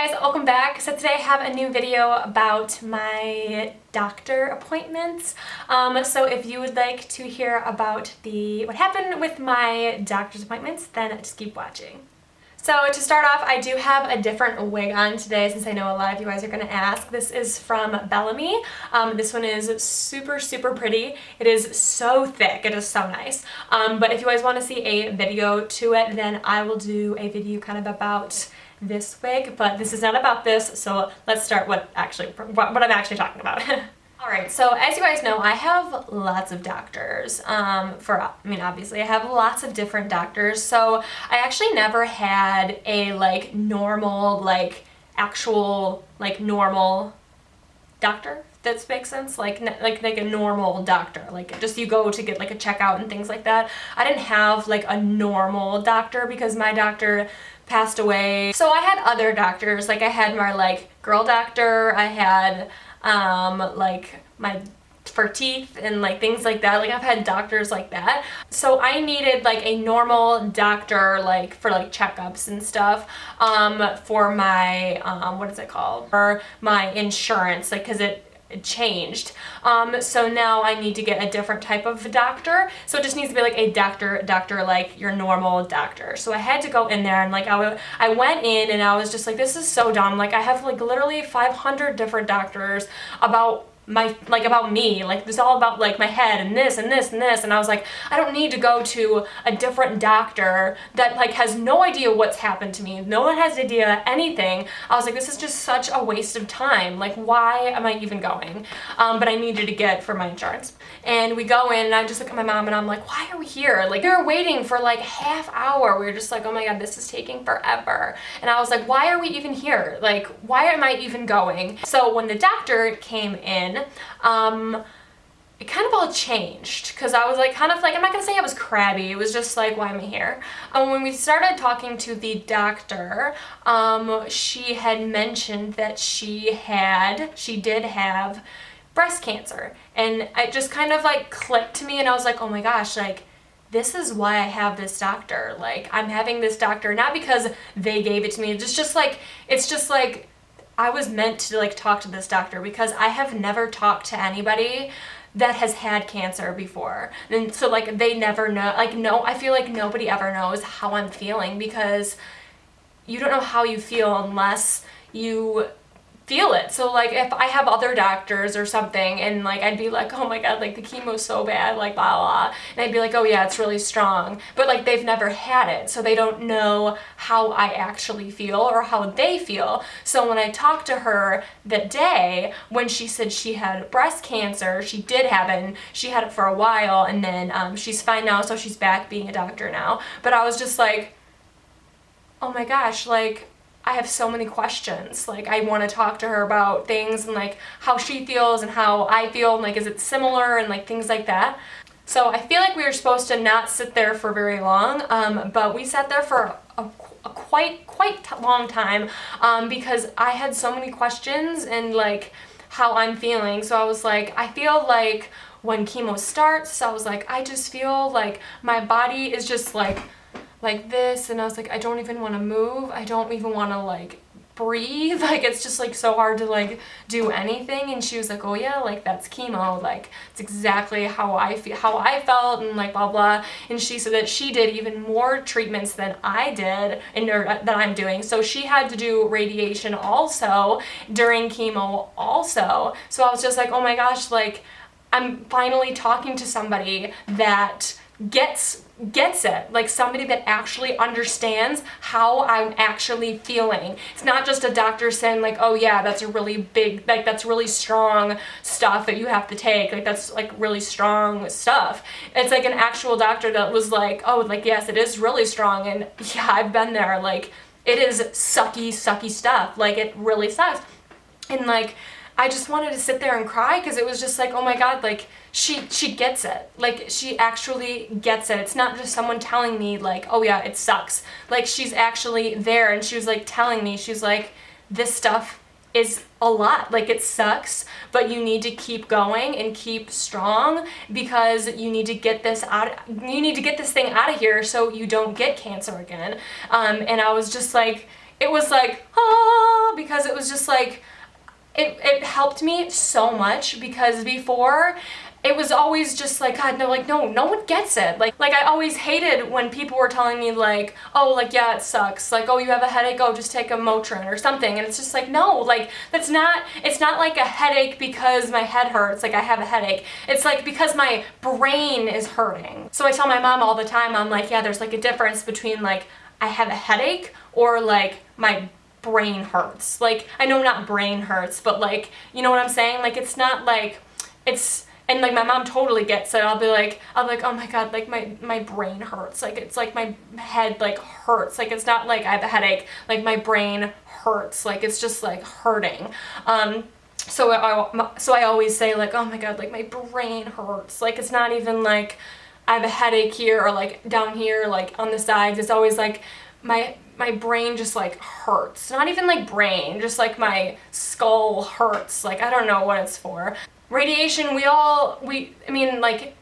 guys, welcome back. So today I have a new video about my doctor appointments. So if you would like to hear about what happened with my doctor's appointments, then just keep watching. So to start off, I do have a different wig on today since I know a lot of you guys are going to ask. This is from BELLAMI. This one is super, super pretty. It is so thick. It is so nice. But if you guys want to see a video to it, then I will do a video kind of about this wig, but this is not about this, so let's start what I'm actually talking about. Alright, so as you guys know, I have lots of doctors. Obviously I have lots of different doctors, so I actually never had a normal doctor. That makes sense, like a normal doctor, just you go to get a checkout and things like that. I didn't have a normal doctor because my doctor passed away. So I had other doctors, I had my girl doctor, I had my for teeth and things like that. I've had doctors like that. So I needed a normal doctor for checkups and stuff for my what is it called? For my insurance, because it changed. So now I need to get a different type of doctor. So it just needs to be a doctor like your normal doctor. So I had to go in there and I went in and I was just this is so dumb. I have literally 500 different doctors about about me, this is all about my head and this and this and this, and I was I don't need to go to a different doctor that has no idea what's happened to me, no one has idea anything. I was this is just such a waste of time, why am I even going? But I needed to get for my insurance. And we go in and I just look at my mom and I'm why are we here? We were waiting for half hour. We were just oh my god, this is taking forever. And I was why are we even here? Why am I even going? So when the doctor came in, it kind of all changed, because I was I'm not gonna say I was crabby, it was just why am I here? When we started talking to the doctor, she had mentioned that she did have breast cancer, and it just kind of clicked to me, and I was oh my gosh, this is why I have this doctor. I'm having this doctor not because they gave it to me, it's just I was meant to talk to this doctor because I have never talked to anybody that has had cancer before. And so they never know, no, I feel nobody ever knows how I'm feeling, because you don't know how you feel unless you feel it. So if I have other doctors or something and I'd be oh my god, the chemo's so bad, blah blah, and I'd be oh yeah, it's really strong, but they've never had it, so they don't know how I actually feel or how they feel. So when I talked to her that day when she said she had breast cancer, she did have it, and she had it for a while, and then she's fine now, so she's back being a doctor now. But I was just oh my gosh, I have so many questions. I want to talk to her about things and how she feels and how I feel, and is it similar, and things like that. So I feel we were supposed to not sit there for very long, but we sat there for a quite long time, because I had so many questions and how I'm feeling. So I was I feel when chemo starts, I was I just feel my body is just this, and I was I don't even want to move, I don't even want to breathe, it's just so hard to do anything. And she was oh yeah, that's chemo, it's exactly how I felt, and blah blah. And she said that she did even more treatments than I did, and that I'm doing. So she had to do radiation also during chemo also. So I was just oh my gosh, I'm finally talking to somebody that gets it, somebody that actually understands how I'm actually feeling. It's not just a doctor saying oh yeah, that's a really big, that's really strong stuff that you have to take, that's really strong stuff. It's an actual doctor that was oh, yes, it is really strong, and yeah, I've been there, it is sucky stuff, it really sucks. And I just wanted to sit there and cry, because it was just oh my god, she gets it. She actually gets it. It's not just someone telling me oh yeah, it sucks. She's actually there, and she was telling me, she's this stuff is a lot, it sucks, but you need to keep going and keep strong, because you need to get this thing out of here so you don't get cancer again. And I was just it was because it was just like, it helped me so much, because before it was always just like, God, no, like, no one gets it. Like I always hated when people were telling me like, oh, like, yeah, it sucks. Like, oh, you have a headache, oh, just take a Motrin or something. And it's just like, no, like, it's not like a headache because my head hurts, like I have a headache. It's like because my brain is hurting. So I tell my mom all the time, I'm like, yeah, there's like a difference between like I have a headache or like my brain hurts. Like, I know not brain hurts, but like, you know what I'm saying? Like, it's not like, it's, and like my mom totally gets it. I'll be like, oh my God, like my brain hurts. Like, it's like my head like hurts. Like, it's not like I have a headache, like my brain hurts. Like, it's just like hurting. So I always say like, oh my God, like my brain hurts. Like, it's not even like I have a headache here or like down here, like on the sides. It's always like my brain just like hurts. Not even like brain, just like my skull hurts. Like, I don't know what it's for. Radiation, I mean, like,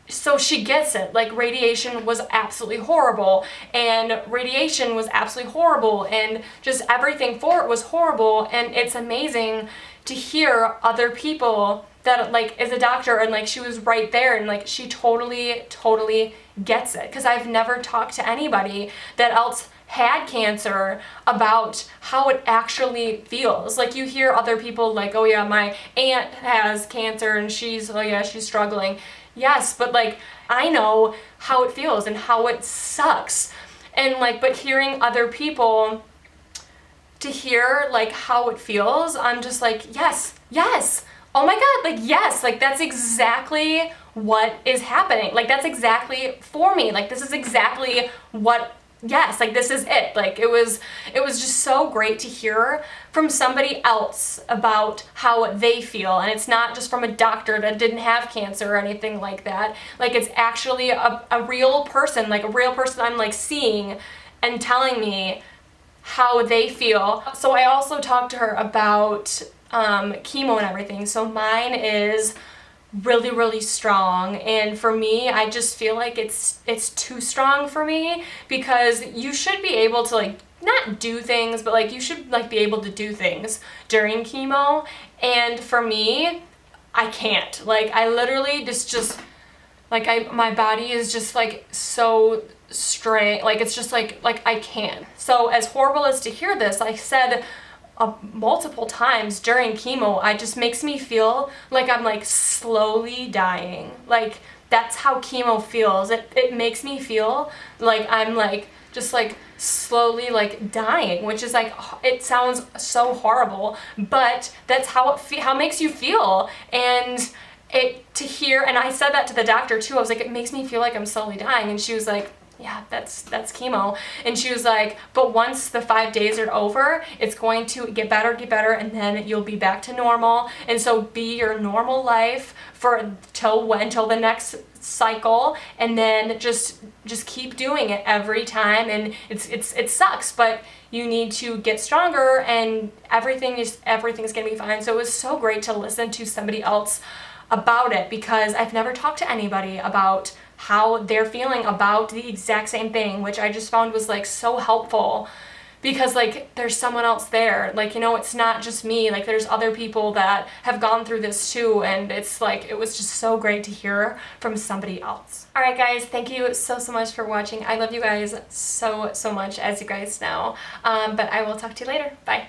so she gets it. Like, radiation was absolutely horrible, and radiation was absolutely horrible, and just everything for it was horrible. And it's amazing to hear other people that like is a doctor, and like she was right there, and like she totally gets it, because I've never talked to anybody that else had cancer about how it actually feels. Like, you hear other people like, oh yeah, my aunt has cancer and she's struggling. Yes, but like, I know how it feels and how it sucks. And like, but hearing other people to hear like how it feels, I'm just like, yes, oh my God, like, yes, like that's exactly what is happening. Like, that's exactly for me. Like, this is exactly what, yes, like this is it. Like, it was just so great to hear from somebody else about how they feel. And it's not just from a doctor that didn't have cancer or anything like that. Like, it's actually a real person, like a real person I'm like seeing and telling me how they feel. So I also talked to her about chemo and everything. So mine is really strong, and for me, I just feel like it's too strong for me, because you should be able to like not do things, but like you should like be able to do things during chemo, and for me, I can't. Like, I literally just like my body is just like so straight, like it's just like I can't. So as horrible as to hear this, I said multiple times during chemo, it just makes me feel like I'm like slowly dying. Like, that's how chemo feels. It makes me feel like I'm like just like slowly like dying, which is like, it sounds so horrible, but that's how it makes you feel. And to hear, and I said that to the doctor too, I was like, it makes me feel like I'm slowly dying, and she was like, yeah, that's chemo. And she was like, but once the 5 days are over, it's going to get better, and then you'll be back to normal. And so be your normal life until the next cycle, and then just keep doing it every time. And it sucks, but you need to get stronger, and everything's gonna be fine. So it was so great to listen to somebody else about it, because I've never talked to anybody about how they're feeling about the exact same thing, which I just found was like so helpful, because like there's someone else there. Like, you know, it's not just me, like there's other people that have gone through this too, and it's like, it was just so great to hear from somebody else. Alright guys, thank you so much for watching. I love you guys so much, as you guys know, but I will talk to you later. Bye.